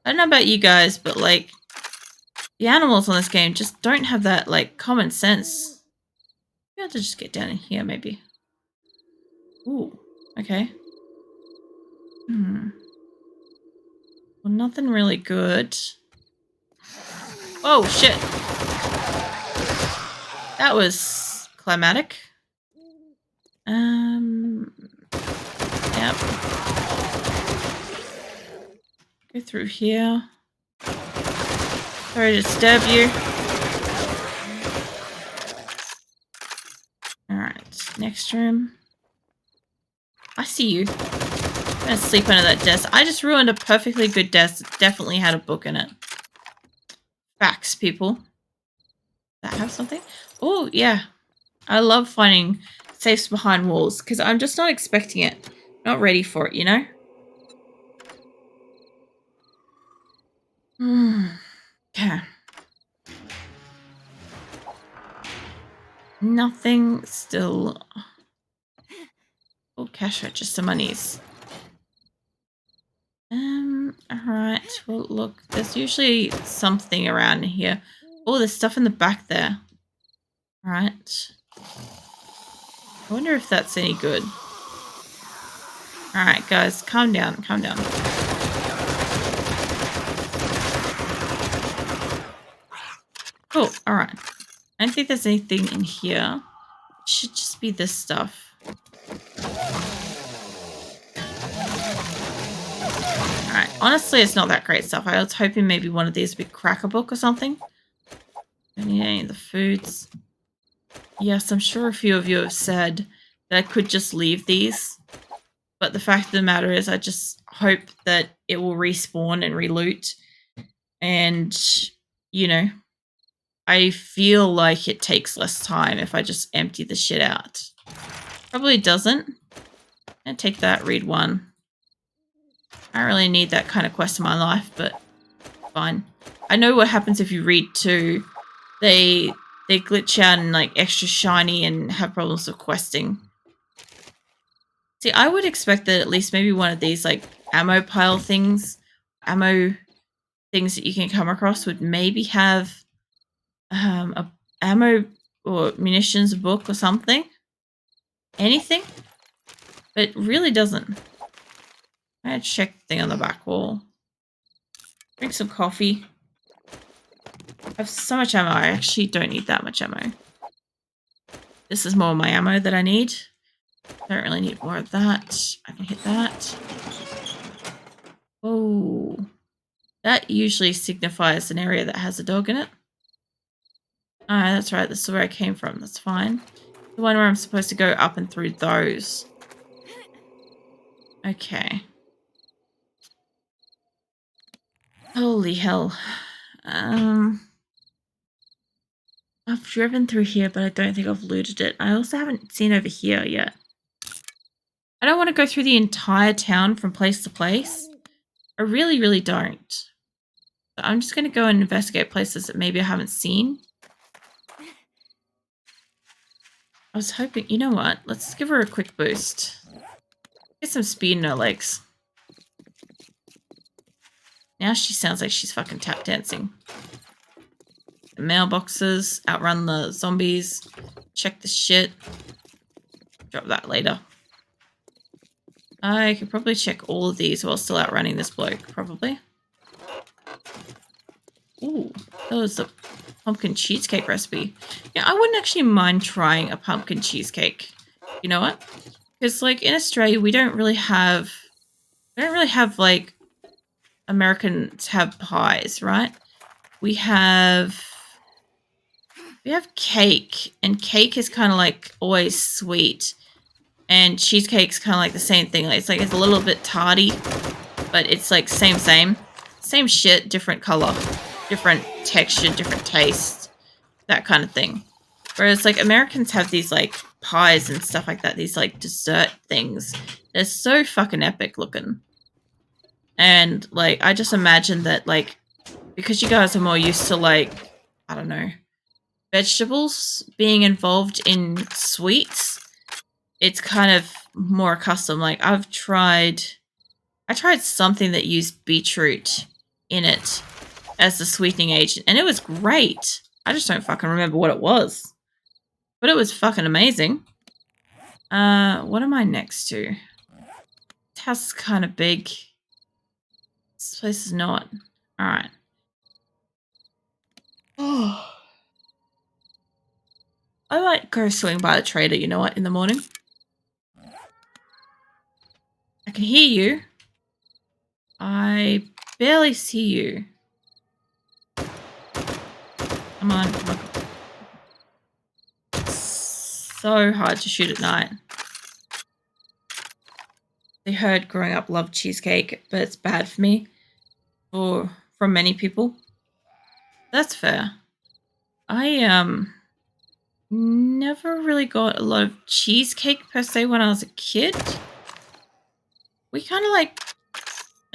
I don't know about you guys, but like the animals on this game just don't have that like common sense. You have to just get down in here, maybe. Ooh, okay. Well, nothing really good. Oh shit! That was climatic. Yep. Go through here. Sorry to disturb you. Alright, next room. I see you. I'm gonna sleep under that desk. I just ruined a perfectly good desk that definitely had a book in it. Facts, people. Does that have something? Oh, yeah. I love finding safes behind walls because I'm just not expecting it. Not ready for it, you know? Okay. Nothing still. Oh, cash register monies. Alright. Well, look, there's usually something around here. Oh, there's stuff in the back there. Alright. I wonder if that's any good. Alright, guys, calm down, calm down. Cool, alright. I don't think there's anything in here. It should just be this stuff. Alright, honestly, it's not that great stuff. I was hoping maybe one of these would be Cracker Book or something. Don't need any of the foods. Yes, I'm sure a few of you have said that I could just leave these. But the fact of the matter is I just hope that it will respawn and reloot. And, you know, I feel like it takes less time if I just empty the shit out. Probably doesn't. And take that, read one. I don't really need that kind of quest in my life, but fine. I know what happens if you read two. They glitch out and like extra shiny and have problems with questing. See, I would expect that at least maybe one of these like ammo pile things, ammo things that you can come across would maybe have a ammo or munitions book or something. Anything. But it really doesn't. I check the thing on the back wall. Drink some coffee. I have so much ammo. I actually don't need that much ammo. This is more of my ammo that I need. Don't really need more of that. I can hit that. Oh. That usually signifies an area that has a dog in it. Ah, that's right. This is where I came from. That's fine. The one where I'm supposed to go up and through those. Okay. Holy hell. I've driven through here, but I don't think I've looted it. I also haven't seen over here yet. I don't want to go through the entire town from place to place. I really, really don't. So I'm just going to go and investigate places that maybe I haven't seen. I was hoping, you know what? Let's give her a quick boost. Get some speed in her legs. Now she sounds like she's fucking tap dancing. The mailboxes, outrun the zombies, check the shit. Drop that later. I could probably check all of these while still outrunning this bloke, probably. Ooh, that was a pumpkin cheesecake recipe. Yeah, I wouldn't actually mind trying a pumpkin cheesecake. You know what? Because like in Australia, we don't really have like Americans have pies, right? We have cake, and cake is kind of like always sweet, and cheesecake's kind of like the same thing. Like, it's a little bit tardy, but it's like same shit, different color, different texture, different taste, that kind of thing. Whereas like Americans have these like pies and stuff like that, these like dessert things. They're so fucking epic looking. And like I just imagine that like because you guys are more used to like, I don't know, vegetables being involved in sweets, it's kind of more custom. Like I tried something that used beetroot in it as the sweetening agent, and it was great. I just don't fucking remember what it was, but it was fucking amazing. What am I next to? This house is kind of big. This place is not. All right. Oh, I might go swing by the trader. You know what? In the morning, I can hear you. I barely see you. Come on, come on. It's so hard to shoot at night. I heard growing up loved cheesecake, but it's bad for me. Or from many people. That's fair. I never really got a lot of cheesecake per se when I was a kid. We kind of like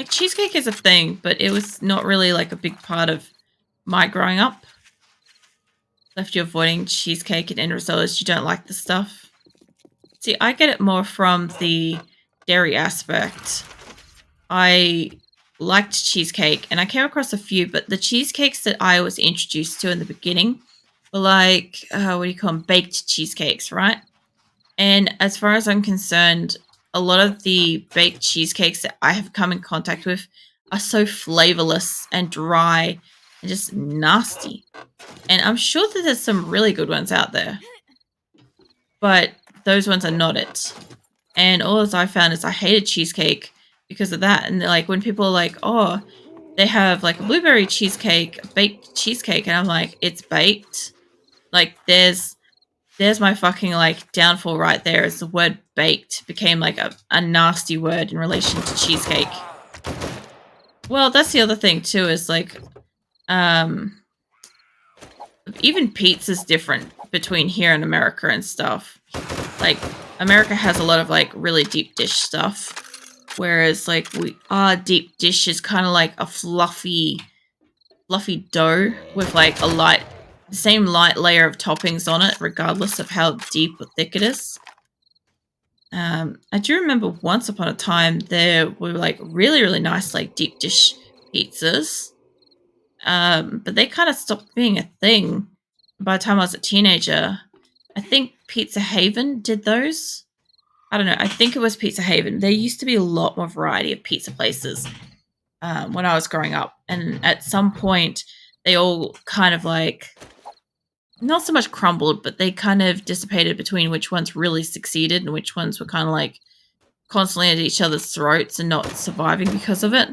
cheesecake is a thing, but it was not really like a big part of my growing up. Left you avoiding cheesecake and end result is you don't like the stuff. See, I get it more from the dairy aspect. I liked cheesecake and I came across a few, but the cheesecakes that I was introduced to in the beginning were like, what do you call them? Baked cheesecakes, right? And as far as I'm concerned, a lot of the baked cheesecakes that I have come in contact with are so flavorless and dry and just nasty. And I'm sure that there's some really good ones out there, but those ones are not it. And all I found is I hated cheesecake because of that. And like when people are like, oh, they have like a blueberry cheesecake, a baked cheesecake, and I'm like, it's baked. Like there's my fucking like downfall right there is the word baked became like a nasty word in relation to cheesecake. Well, that's the other thing too, is like even pizza's different between here and America and stuff. Like America has a lot of like really deep dish stuff, whereas like our deep dish is kind of like a fluffy dough with like same light layer of toppings on it, regardless of how deep or thick it is. I do remember once upon a time there were like really, really nice like deep dish pizzas, but they kind of stopped being a thing by the time I was a teenager. I think Pizza Haven did those. I don't know. I think it was Pizza Haven. There used to be a lot more variety of pizza places when I was growing up, and at some point they all kind of like not so much crumbled, but they kind of dissipated between which ones really succeeded and which ones were kind of like constantly at each other's throats and not surviving because of it.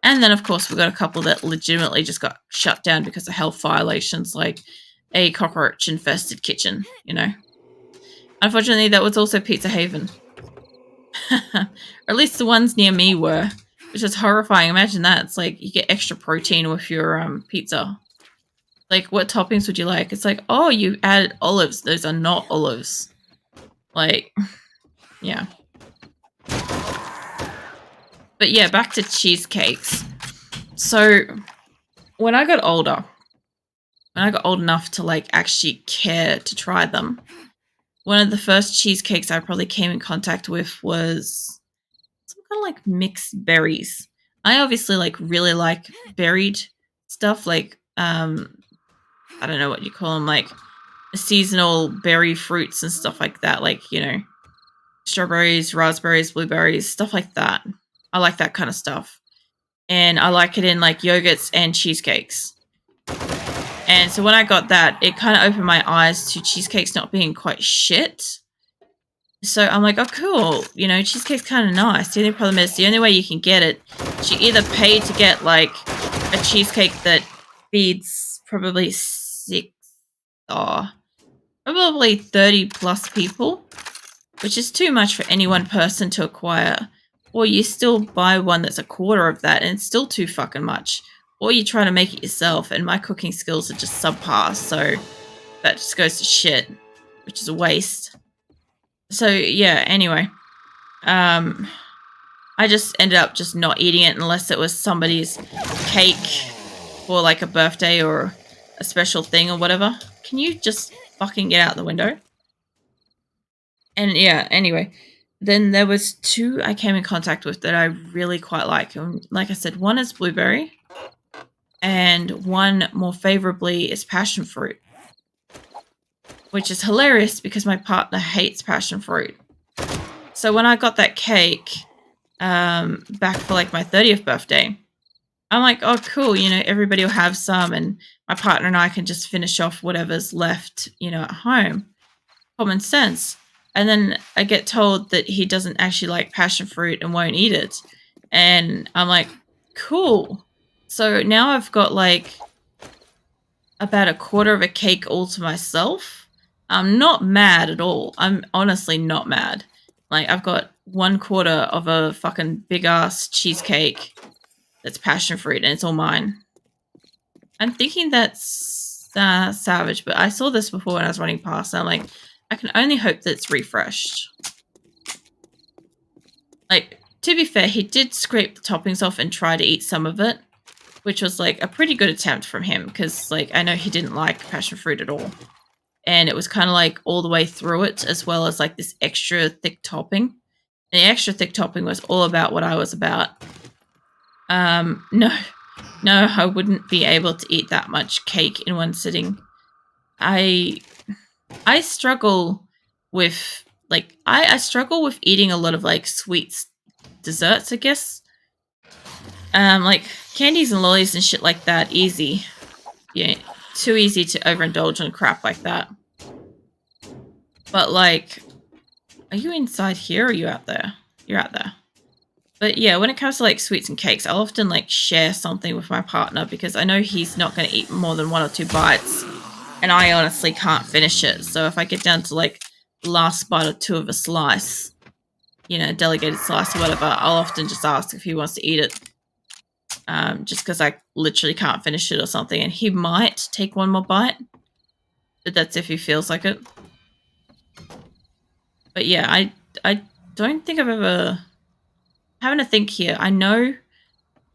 And then, of course, we got a couple that legitimately just got shut down because of health violations, like a cockroach-infested kitchen, you know. Unfortunately, that was also Pizza Haven. Or at least the ones near me were, which is horrifying. Imagine that. It's like you get extra protein with your pizza. Like, what toppings would you like? It's like, oh, you added olives. Those are not olives. Like, yeah. But yeah, back to cheesecakes. So, when I got older, when I got old enough to, like, actually care to try them, one of the first cheesecakes I probably came in contact with was some kind of, like, mixed berries. I obviously, like, really like berried stuff, like, I don't know what you call them, like seasonal berry fruits and stuff like that, like, you know, strawberries, raspberries, blueberries, stuff like that. I like that kind of stuff. And I like it in like yogurts and cheesecakes. And so when I got that, it kind of opened my eyes to cheesecakes not being quite shit. So I'm like, oh, cool. You know, cheesecake's kind of nice. The only problem is the only way you can get it, you either pay to get like a cheesecake that feeds probably probably 30 plus people, which is too much for any one person to acquire. Or you still buy one that's a quarter of that and it's still too fucking much. Or you try to make it yourself, and my cooking skills are just subpar, so that just goes to shit, which is a waste. So yeah, anyway. I just ended up just not eating it unless it was somebody's cake for like a birthday or a special thing or whatever. Can you just fucking get out the window? And yeah, anyway. then there was two I came in contact with that I really quite like. And like I said, one is blueberry, and one more favorably is passion fruit, which is hilarious because my partner hates passion fruit. So when I got that cake back for like my 30th birthday, I'm like, oh, cool, everybody will have some, and my partner and I can just finish off whatever's left, at home. Common sense. And then I get told that he doesn't actually like passion fruit and won't eat it. And I'm like, cool. So now I've got like about a quarter of a cake all to myself. I'm not mad at all. I'm honestly not mad. Like, I've got 1/4 of a fucking big ass cheesecake that's passion fruit and it's all mine. I'm thinking that's savage, but I saw this before when I was running past and I'm like, I can only hope that it's refreshed. Like, to be fair, he did scrape the toppings off and try to eat some of it, which was like a pretty good attempt from him because, like, I know he didn't like passion fruit at all. And it was kind of like all the way through it, as well as like this extra thick topping. And the extra thick topping was all about what I was about. No, I wouldn't be able to eat that much cake in one sitting. I struggle with I struggle with eating a lot of like sweets, desserts, I guess. Like candies and lollies and shit like that, easy. Yeah, too easy to overindulge on crap like that. But like, are you inside here or are you out there? You're out there. But yeah, when it comes to like sweets and cakes, I'll often like share something with my partner because I know he's not going to eat more than 1 or 2 bites. And I honestly can't finish it. So if I get down to like the last bite or 2 of a slice, delegated slice or whatever, I'll often just ask if he wants to eat it. Just because I literally can't finish it or something. And he might take 1 more bite. But that's if he feels like it. But yeah, I don't think I've ever... Having to think here, I know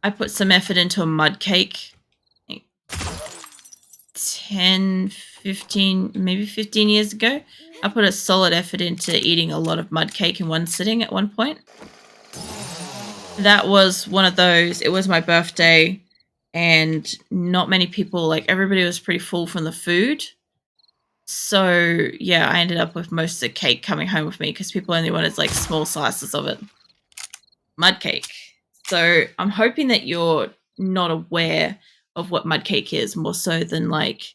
I put some effort into a mud cake. 10, 15, maybe 15 years ago. I put a solid effort into eating a lot of mud cake in one sitting at one point. That was one of those. It was my birthday and not many people, like everybody was pretty full from the food. So yeah, I ended up with most of the cake coming home with me because people only wanted like small slices of it. Mud cake. So I'm hoping that you're not aware of what mud cake is more so than like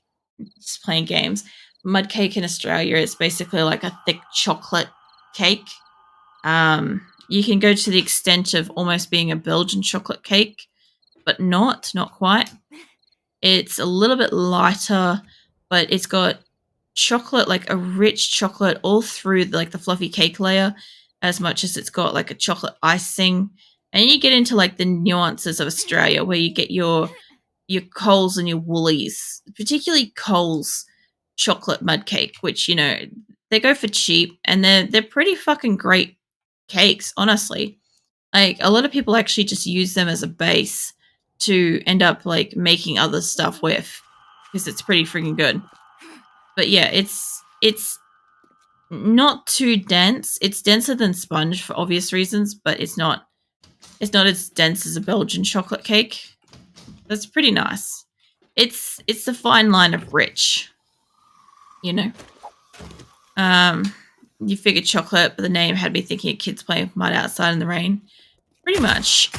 just playing games. Mud cake in Australia is basically like a thick chocolate cake. You can go to the extent of almost being a Belgian chocolate cake, but not quite. It's a little bit lighter, but it's got chocolate, like a rich chocolate all through the fluffy cake layer, as much as it's got like a chocolate icing. And you get into like the nuances of Australia where you get your Coles and your Woolies, particularly Coles chocolate mud cake, which they go for cheap and they're pretty fucking great cakes, honestly. Like a lot of people actually just use them as a base to end up like making other stuff with because it's pretty freaking good. But yeah, it's not too dense. It's denser than sponge for obvious reasons, but it's not as dense as a Belgian chocolate cake. That's pretty nice. It's the fine line of rich, you know. You figure chocolate, but the name had me thinking of kids playing with mud outside in the rain. Pretty much.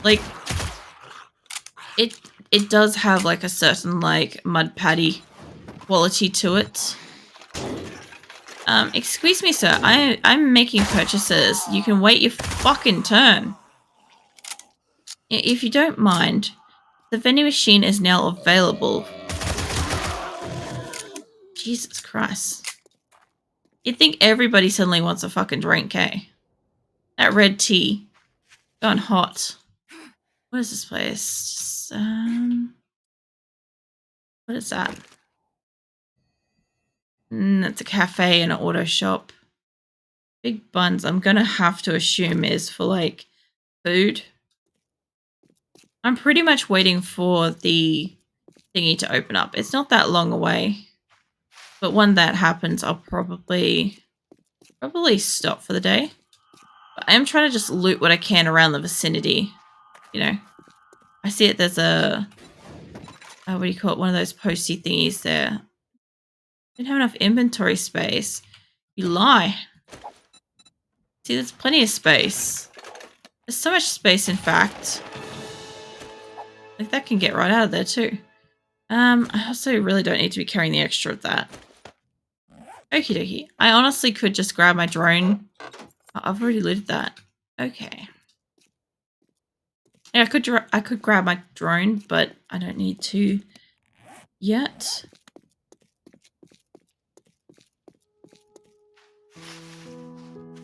Like it does have like a certain like mud patty quality to it. Excuse me, sir. I'm making purchases. You can wait your fucking turn. If you don't mind, the vending machine is now available. Jesus Christ. You'd think everybody suddenly wants a fucking drink, eh? That red tea. Gone hot. What is this place? What is that? It's a cafe and an auto shop. Big Buns, I'm gonna have to assume is for like food. I'm pretty much waiting for the thingy to open up. It's not that long away. But when that happens, I'll probably stop for the day. But I am trying to just loot what I can around the vicinity. You know, I see it. There's a what do you call it? One of those posty thingies there. Didn't have enough inventory space. You lie. See, there's plenty of space. There's so much space, in fact. Like, that can get right out of there, too. I also really don't need to be carrying the extra of that. Okie dokie. I honestly could just grab my drone. Oh, I've already looted that. Okay. Yeah, I could grab my drone, but I don't need to yet.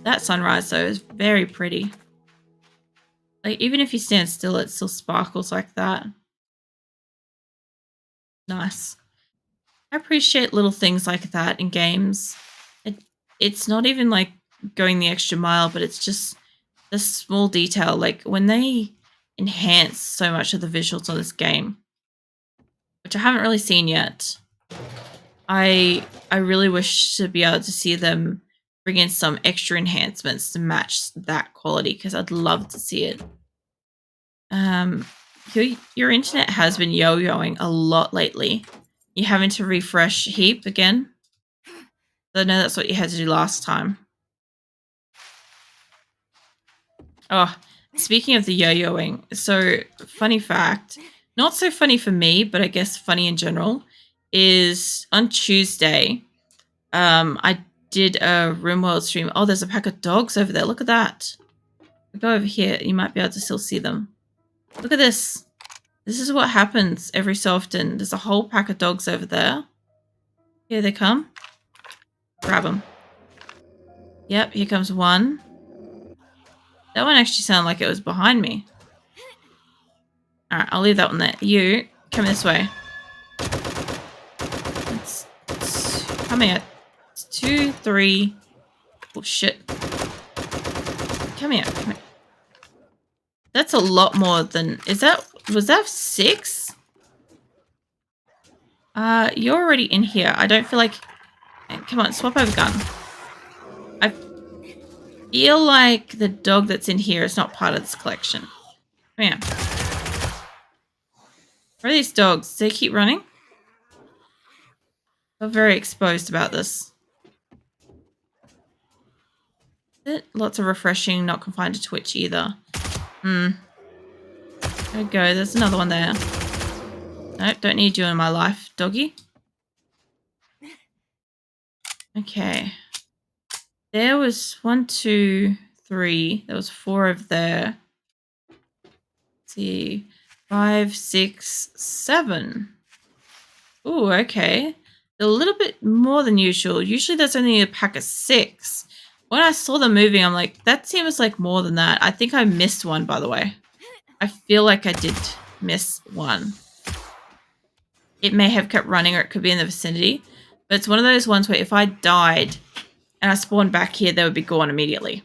That sunrise, though, is very pretty. Like, even if you stand still, it still sparkles like that. Nice. I appreciate little things like that in games. It's not even like going the extra mile, but it's just the small detail. Like when they enhance so much of the visuals on this game, which I haven't really seen yet. I really wish to be able to see them bring in some extra enhancements to match that quality because I'd love to see it. Your internet has been yo-yoing a lot lately. You having to refresh heap again? I know that's what you had to do last time. Oh, speaking of the yo-yoing, so funny fact, not so funny for me, but I guess funny in general, is on Tuesday, I did a RimWorld stream. Oh, there's a pack of dogs over there. Look at that. Go over here. You might be able to still see them. Look at this. This is what happens every so often. There's a whole pack of dogs over there. Here they come. Grab them. Yep, here comes one. That one actually sounded like it was behind me. Alright, I'll leave that one there. You, come this way. Come here. It's 2, 3. Oh, shit. Come here. Come here. That's a lot more than... Was that 6? You're already in here. I don't feel like... Come on, swap over gun. I feel like the dog that's in here is not part of this collection. Come here. Where are these dogs? Do they keep running? I'm very exposed about this. Lots of refreshing, not confined to Twitch either. There we go. There's another one there. Nope, don't need you in my life, doggy. Okay. There was 1, 2, 3. There was 4 over there. Let's see. 5, 6, 7. Ooh, okay. A little bit more than usual. Usually there's only a pack of 6. When I saw them moving, I'm like, that seems like more than that. I think I missed one, by the way. I feel like I did miss one. It may have kept running or it could be in the vicinity. But it's one of those ones where if I died and I spawned back here, they would be gone immediately.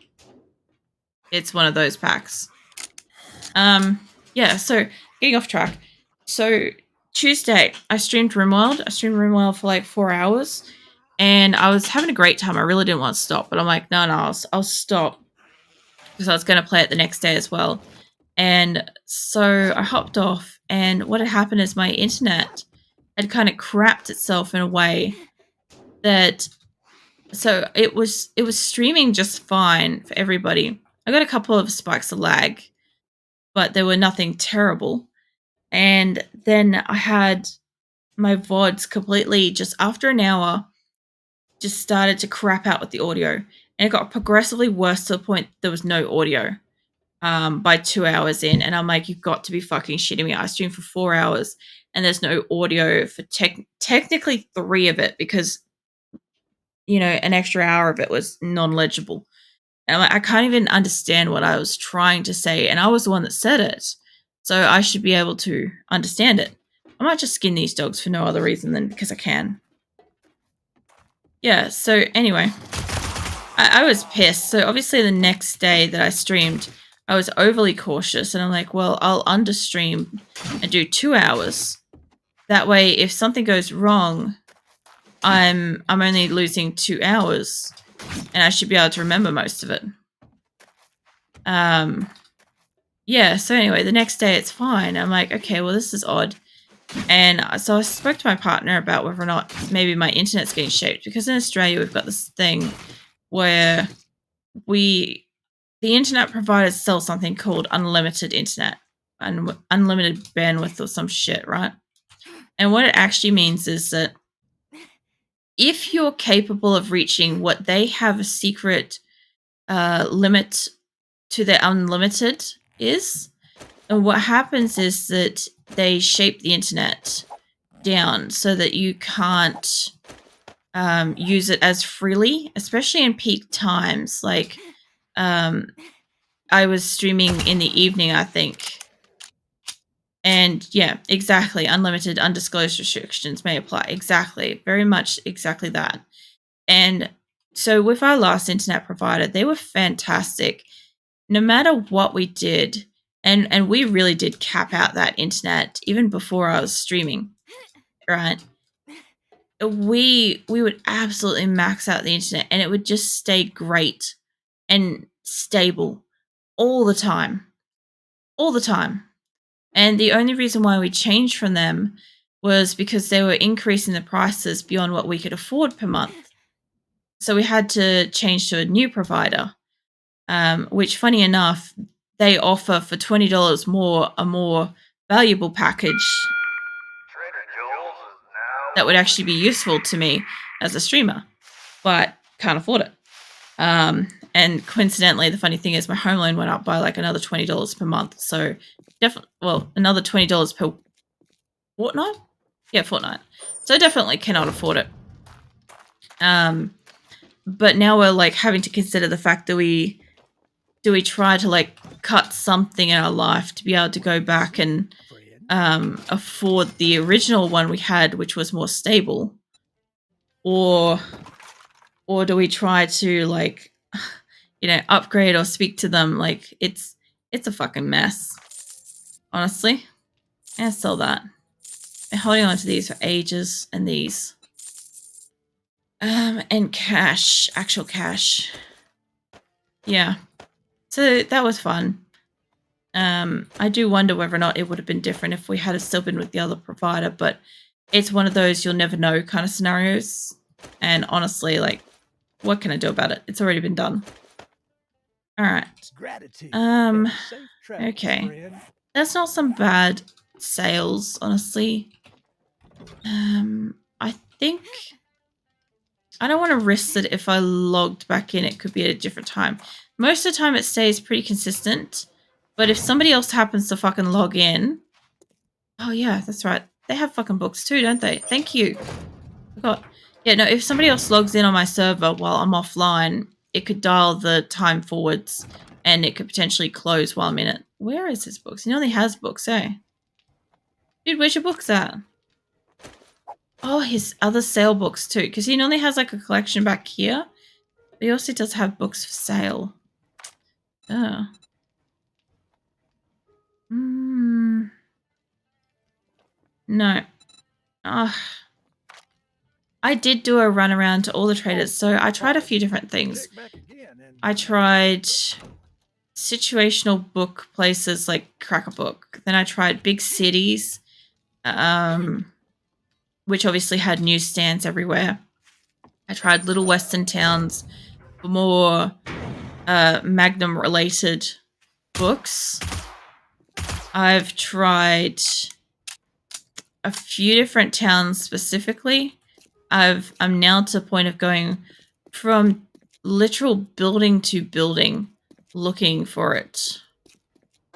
It's one of those packs. Yeah, so getting off track. So Tuesday, I streamed RimWorld. I streamed RimWorld for like 4 hours. And I was having a great time. I really didn't want to stop. But I'm like, no, I'll stop. Because I was going to play it the next day as well. And so I hopped off. And what had happened is my internet had kind of crapped itself in a way that... So it was streaming just fine for everybody. I got a couple of spikes of lag, but they were nothing terrible. And then I had my VODs completely just after an hour just started to crap out with the audio. And it got progressively worse to the point there was no audio by 2 hours in. And I'm like, you've got to be fucking shitting me. I streamed for 4 hours and there's no audio for technically 3 of it because, you know, an extra hour of it was non-legible. And I'm like, I can't even understand what I was trying to say. And I was the one that said it. So I should be able to understand it. I might just skin these dogs for no other reason than because I can. Yeah, so anyway, I was pissed. So obviously the next day that I streamed, I was overly cautious. And I'm like, well, I'll understream and do 2 hours. That way, if something goes wrong, I'm only losing 2 hours. And I should be able to remember most of it. Yeah, so anyway, the next day it's fine. I'm like, okay, well, this is odd. And so I spoke to my partner about whether or not maybe my internet's getting shaped, because in Australia we've got this thing where we the internet providers sell something called unlimited internet and unlimited bandwidth or some shit, right? And what it actually means is that if you're capable of reaching what they have a secret limit to their unlimited is, and what happens is that they shape the internet down so that you can't use it as freely, especially in peak times. Like, I was streaming in the evening, I think. And yeah, exactly. Unlimited, undisclosed restrictions may apply. Exactly. Very much exactly that. And so with our last internet provider, they were fantastic. No matter what we did, and we really did cap out that internet even before I was streaming, right? We would absolutely max out the internet and it would just stay great and stable all the time. All the time. And the only reason why we changed from them was because they were increasing the prices beyond what we could afford per month. So we had to change to a new provider, which, funny enough, they offer for $20 more a more valuable package that would actually be useful to me as a streamer, but can't afford it. And coincidentally, the funny thing is my home loan went up by like another $20 per month. So definitely, well, another $20 per fortnight. Yeah, fortnight. So I definitely cannot afford it. But now we're like having to consider the fact that we try to like cut something in our life to be able to go back and afford the original one we had, which was more stable, or do we try to like upgrade or speak to them? Like it's a fucking mess, honestly. And sell that. Been holding on to these for ages, and these and cash, actual cash. Yeah, so that was fun. I do wonder whether or not it would have been different if we had still been with the other provider, but it's one of those you'll never know kind of scenarios. And honestly, like, what can I do about it? It's already been done. All right. Okay. That's not some bad sales, honestly. I think I don't want to risk that if I logged back in, it could be at a different time. Most of the time, it stays pretty consistent. But if somebody else happens to fucking log in... Oh, yeah, that's right. They have fucking books too, don't they? Thank you. Forgot. Yeah, no, if somebody else logs in on my server while I'm offline, it could dial the time forwards and it could potentially close while I'm in it. Where is his books? He only has books, eh? Dude, where's your books at? Oh, his other sale books too, because he normally has like a collection back here. But he also does have books for sale. Oh. No. I did do a run around to all the traders, so I tried a few different things. I tried situational book places like Cracker Book. Then I tried big cities, which obviously had newsstands everywhere. I tried little western towns for more Magnum-related books. I've tried a few different towns specifically. I'm now to the point of going from literal building to building looking for it.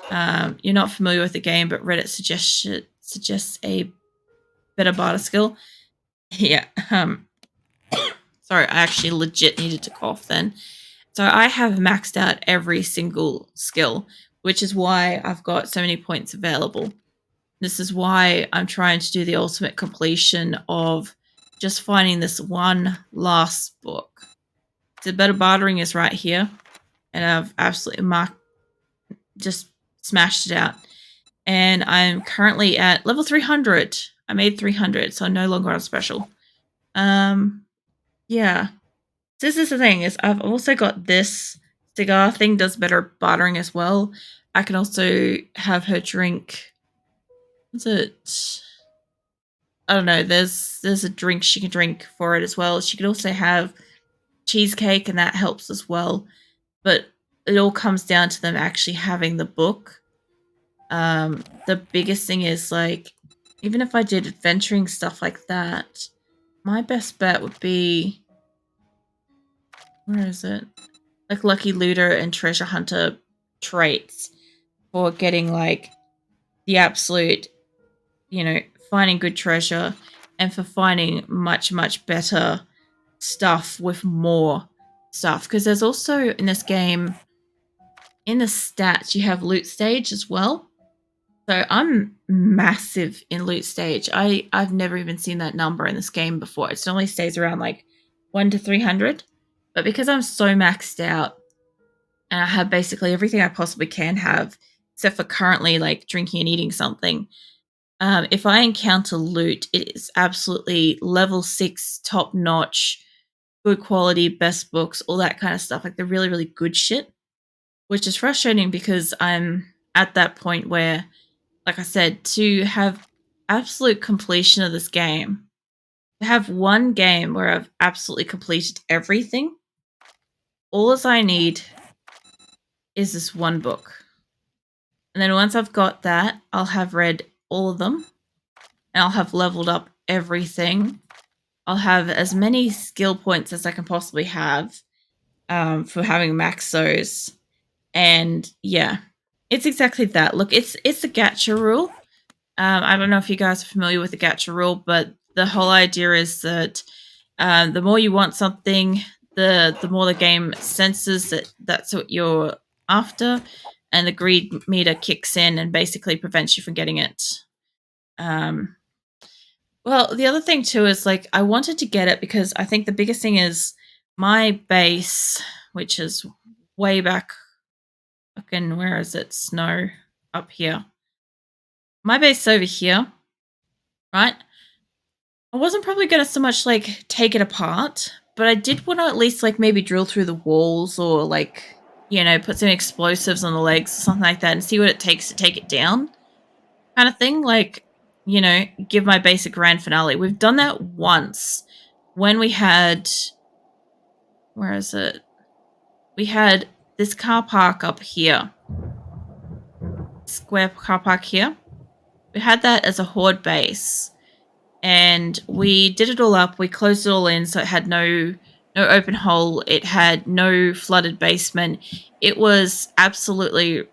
You're not familiar with the game, but Reddit suggests a better barter skill. Yeah. Sorry, I actually legit needed to cough then. So I have maxed out every single skill, which is why I've got so many points available. This is why I'm trying to do the ultimate completion of just finding this one last book. The better bartering is right here, and I've absolutely just smashed it out. And I'm currently at level 300. I made 300, so I'm no longer on special. Yeah. This is the thing, is I've also got this cigar thing does better bartering as well. I can also have her drink. What's it? I don't know. There's a drink she can drink for it as well. She could also have cheesecake, and that helps as well. But it all comes down to them actually having the book. The biggest thing is like, even if I did adventuring stuff like that, my best bet would be, where is it? Like Lucky Looter and Treasure Hunter traits for getting like the absolute, you know, finding good treasure, and for finding much, much better stuff with more stuff. Because there's also in this game, in the stats, you have loot stage as well. So I'm massive in loot stage. I've never even seen that number in this game before. It normally stays around like 1 to 300. But because I'm so maxed out and I have basically everything I possibly can have, except for currently like drinking and eating something, if I encounter loot, it is absolutely level 6, top notch, good quality, best books, all that kind of stuff. Like the really, really good shit, which is frustrating because I'm at that point where, like I said, to have absolute completion of this game, to have one game where I've absolutely completed everything, all as I need is this one book. And then once I've got that, I'll have read all of them, and I'll have leveled up everything. I'll have as many skill points as I can possibly have for having maxos. And yeah, it's exactly that. Look, it's a gacha rule. I don't know if you guys are familiar with the gacha rule, but the whole idea is that the more you want something, the more the game senses that that's what you're after, and the greed meter kicks in and basically prevents you from getting it. Um, well, the other thing too is like I wanted to get it because I think the biggest thing is my base, which is way back. Fucking, where is it? Snow up here. My base over here, right? I wasn't probably gonna so much like take it apart, but I did want to at least like maybe drill through the walls or like, you know, put some explosives on the legs or something like that and see what it takes to take it down, kind of thing. Like, you know, give my basic grand finale. We've done that once when we had, where is it? We had this car park up here, square car park here. We had that as a horde base, and we did it all up. We closed it all in, so it had no open hole. It had no flooded basement. It was absolutely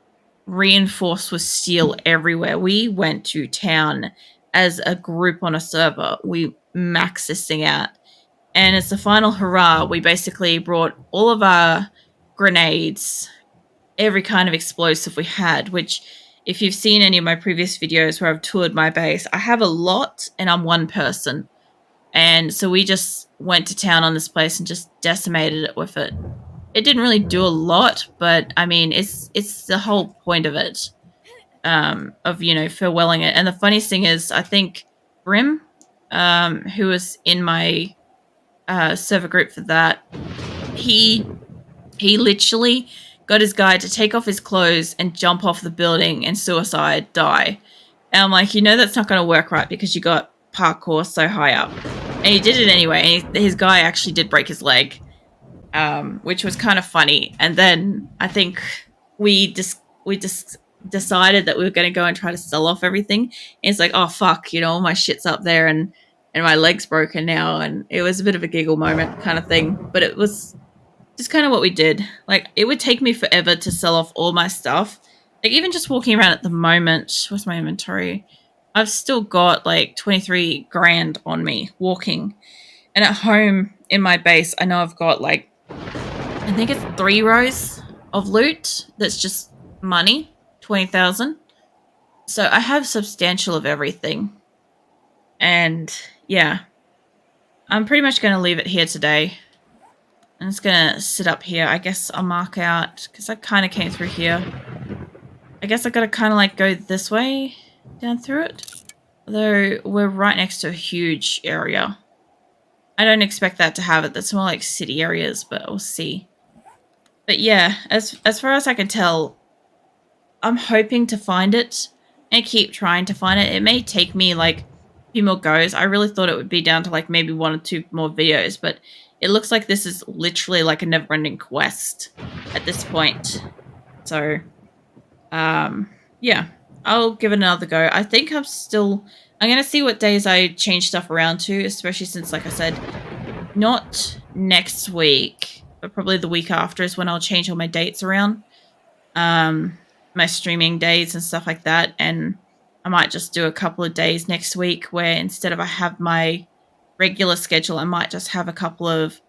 reinforced with steel everywhere. We went to town as a group on a server. We maxed this thing out. And as the final hurrah, we basically brought all of our grenades, every kind of explosive we had, which if you've seen any of my previous videos where I've toured my base, I have a lot and I'm one person. And so we just went to town on this place and just decimated it with it. It didn't really do a lot, but I mean, it's the whole point of it, of, you know, farewelling it. And the funniest thing is, I think Brim, who was in my server group for that, he literally got his guy to take off his clothes and jump off the building and suicide die. And I'm like, you know, that's not going to work, right? Because you got parkour so high up. And he did it anyway. And his guy actually did break his leg, which was kind of funny. And then I think we just decided that we were going to go and try to sell off everything. And it's like, oh fuck, you know, all my shit's up there and my leg's broken now. And it was a bit of a giggle moment kind of thing. But it was just kind of what we did. Like, it would take me forever to sell off all my stuff. Like, even just walking around at the moment, where's my inventory? I've still got like 23 grand on me walking. And at home in my base, I know I've got like, I think it's 3 rows of loot that's just money, 20,000. So I have substantial of everything. And yeah, I'm pretty much going to leave it here today. I'm just going to sit up here. I guess I'll mark out, because I kind of came through here. I guess I got to kind of like go this way down through it. Although we're right next to a huge area. I don't expect that to have it. That's more like city areas, but we'll see. But yeah, as far as I can tell, I'm hoping to find it and keep trying to find it. It may take me like a few more goes. I really thought it would be down to like maybe 1 or 2 more videos, but it looks like this is literally like a never-ending quest at this point. So, yeah, I'll give it another go. I think I'm gonna see what days I change stuff around to, especially since, like I said, not next week, but probably the week after is when I'll change all my dates around. Um, my streaming days and stuff like that. And I might just do a couple of days next week where instead of I have my regular schedule, I might just have a couple of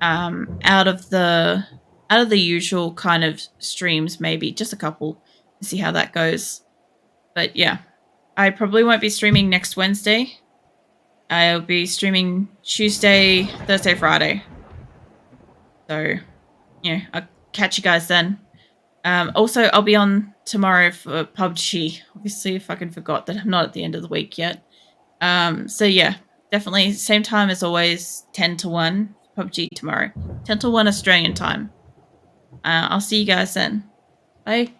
out of the usual kind of streams, maybe just a couple to see how that goes. But yeah, I probably won't be streaming next Wednesday. I'll be streaming Tuesday, Thursday, Friday. So, yeah, I'll catch you guys then. Also, I'll be on tomorrow for PUBG. Obviously, I fucking forgot that I'm not at the end of the week yet. So yeah, definitely same time as always, 10 to 1 PUBG tomorrow. 10 to 1 Australian time. I'll see you guys then. Bye.